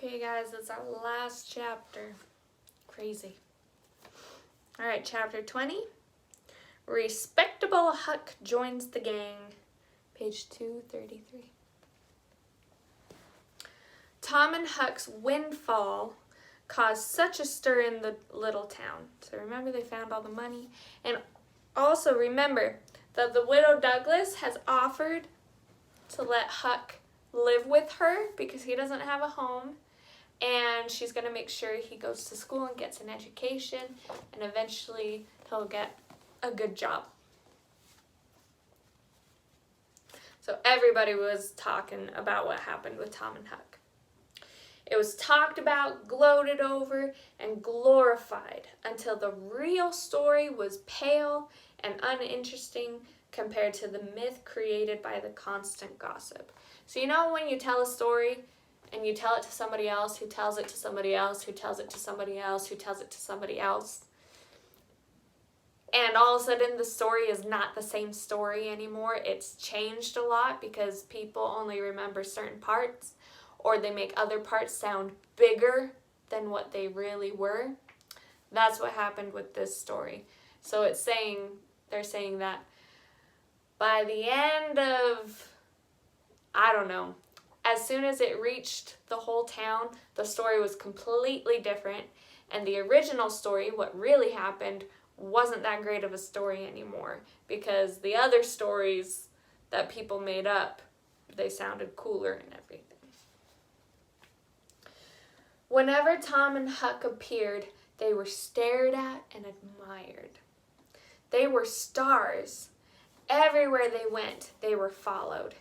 Okay, guys, that's our last chapter. Crazy. All right, chapter 20. Respectable Huck joins the gang. Page 233. Tom and Huck's windfall caused such a stir in the little town. So remember, they found all the money. And also remember that the widow Douglas has offered to let Huck live with her because he doesn't have a home. And she's going to make sure he goes to school and gets an education, and eventually he'll get a good job. So everybody was talking about what happened with Tom and Huck. It was talked about, gloated over, and glorified until the real story was pale and uninteresting compared to the myth created by the constant gossip. So you know when you tell a story, and you tell it to somebody else, who tells it to somebody else, who tells it to somebody else, who tells it to somebody else. And all of a sudden the story is not the same story anymore. It's changed a lot because people only remember certain parts, or they make other parts sound bigger than what they really were. That's what happened with this story. So they're saying that by the end of, I don't know, as soon as it reached the whole town, the story was completely different. And the original story, what really happened, wasn't that great of a story anymore. Because the other stories that people made up, they sounded cooler and everything. Whenever Tom and Huck appeared, they were stared at and admired. They were stars. Everywhere they went, they were followed.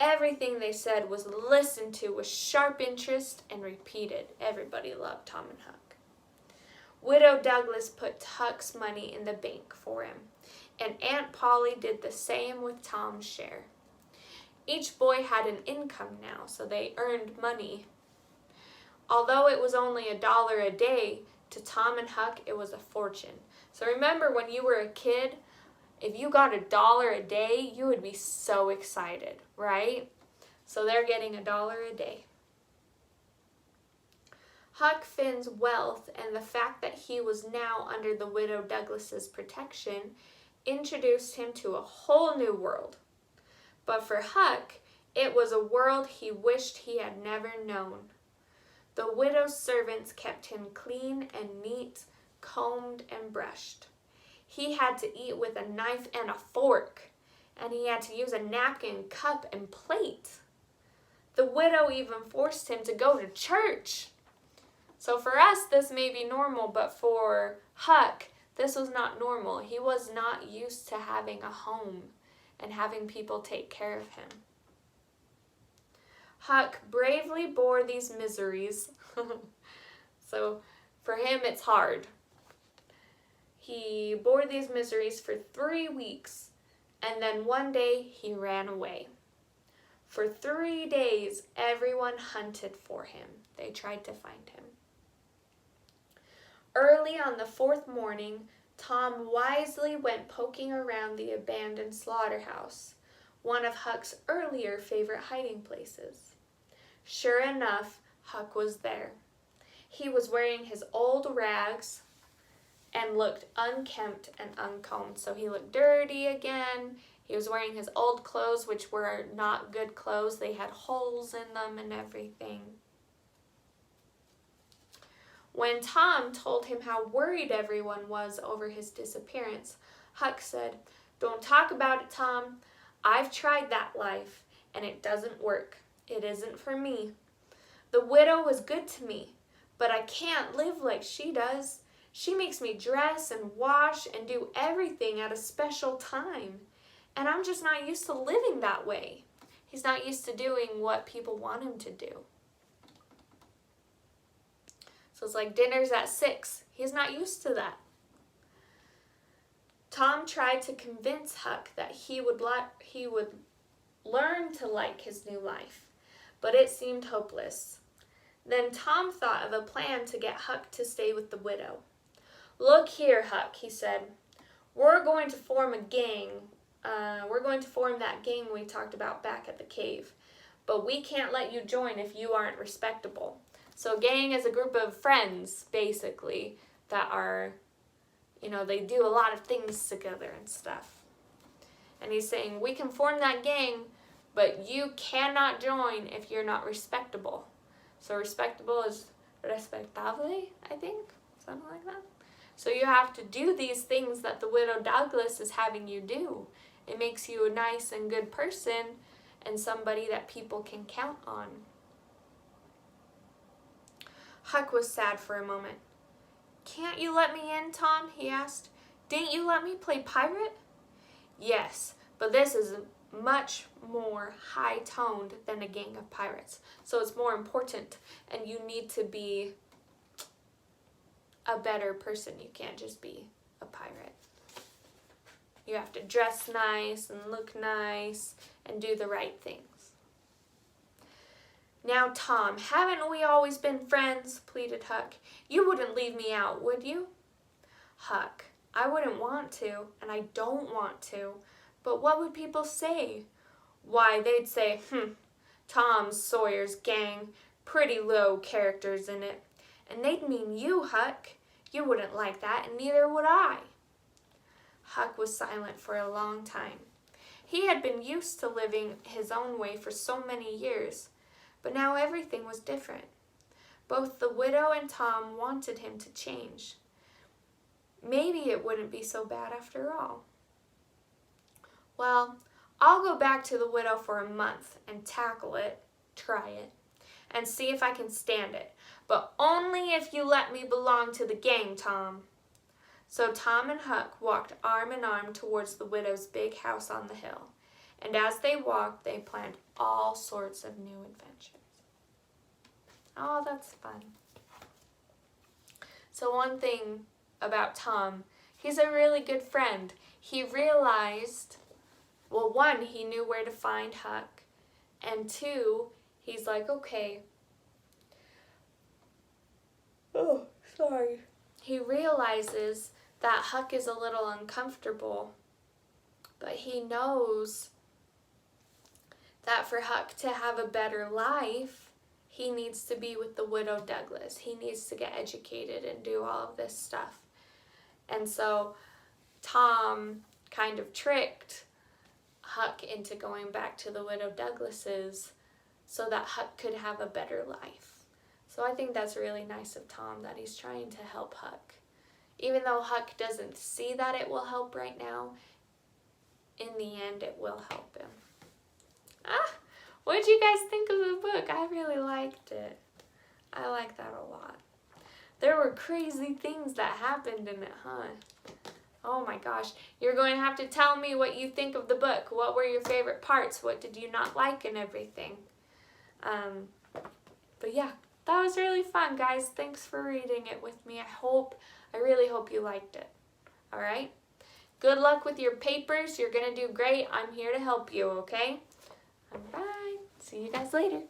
Everything they said was listened to with sharp interest and repeated. Everybody loved Tom and Huck. Widow Douglas put Huck's money in the bank for him, and Aunt Polly did the same with Tom's share. Each boy had an income now, so they earned money. Although it was only $1 a day, to Tom and Huck it was a fortune. So remember when you were a kid, if you got $1 a day, you would be so excited, right? So they're getting $1 a day. Huck Finn's wealth and the fact that he was now under the widow Douglas's protection introduced him to a whole new world. But for Huck, it was a world he wished he had never known. The widow's servants kept him clean and neat, combed and brushed. He had to eat with a knife and a fork, and he had to use a napkin, cup, and plate. The widow even forced him to go to church. So for us, this may be normal, but for Huck, this was not normal. He was not used to having a home and having people take care of him. Huck bravely bore these miseries. So for him, it's hard. He bore these miseries for 3 weeks, and then one day he ran away. For 3 days, everyone hunted for him. They tried to find him. Early on the 4th morning, Tom wisely went poking around the abandoned slaughterhouse, one of Huck's earlier favorite hiding places. Sure enough, Huck was there. He was wearing his old rags and looked unkempt and uncombed. So he looked dirty again. He was wearing his old clothes, which were not good clothes. They had holes in them and everything. When Tom told him how worried everyone was over his disappearance, Huck said, "Don't talk about it, Tom. I've tried that life, and it doesn't work. It isn't for me. The widow was good to me, but I can't live like she does. She makes me dress and wash and do everything at a special time. And I'm just not used to living that way." He's not used to doing what people want him to do. So it's like dinner's at 6. He's not used to that. Tom tried to convince Huck that he would learn to like his new life, but it seemed hopeless. Then Tom thought of a plan to get Huck to stay with the widow. "Look here, Huck," he said. "We're going to form a gang. We're going to form that gang we talked about back at the cave. But we can't let you join if you aren't respectable. So a gang is a group of friends, basically, that are, they do a lot of things together and stuff. And he's saying, we can form that gang, but you cannot join if you're not respectable. So respectable is respectable, I think, something like that. So you have to do these things that the Widow Douglas is having you do. It makes you a nice and good person and somebody that people can count on. Huck was sad for a moment. Can't you let me in, Tom? He asked. Didn't you let me play pirate? Yes, but this is much more high-toned than a gang of pirates. So it's more important, and you need to be a better person. You can't just be a pirate. You have to dress nice and look nice and do the right things. Now, Tom, haven't we always been friends? Pleaded Huck. You wouldn't leave me out, would you? Huck, I wouldn't want to, and I don't want to, but what would people say? Why, they'd say, Tom Sawyer's gang, pretty low characters in it. And they'd mean you, Huck. You wouldn't like that, and neither would I. Huck was silent for a long time. He had been used to living his own way for so many years, but now everything was different. Both the widow and Tom wanted him to change. Maybe it wouldn't be so bad after all. Well, I'll go back to the widow for a month and tackle it, try it, and see if I can stand it. But only if you let me belong to the gang, Tom. So Tom and Huck walked arm in arm towards the widow's big house on the hill. And as they walked, they planned all sorts of new adventures. Oh, that's fun. So one thing about Tom, he's a really good friend. He realized, well, one, he knew where to find Huck. And two, he's like, okay. Oh, sorry. He realizes that Huck is a little uncomfortable, but he knows that for Huck to have a better life, he needs to be with the Widow Douglas. He needs to get educated and do all of this stuff. And so Tom kind of tricked Huck into going back to the Widow Douglas's so that Huck could have a better life. So I think that's really nice of Tom that he's trying to help Huck. Even though Huck doesn't see that it will help right now, in the end it will help him. What did you guys think of the book? I really liked it. I like that a lot. There were crazy things that happened in it, huh? Oh my gosh. You're going to have to tell me what you think of the book. What were your favorite parts? What did you not like and everything? But yeah, that was really fun, guys. Thanks for reading it with me. I really hope you liked it. All right? Good luck with your papers. You're going to do great. I'm here to help you, okay? All right. See you guys later.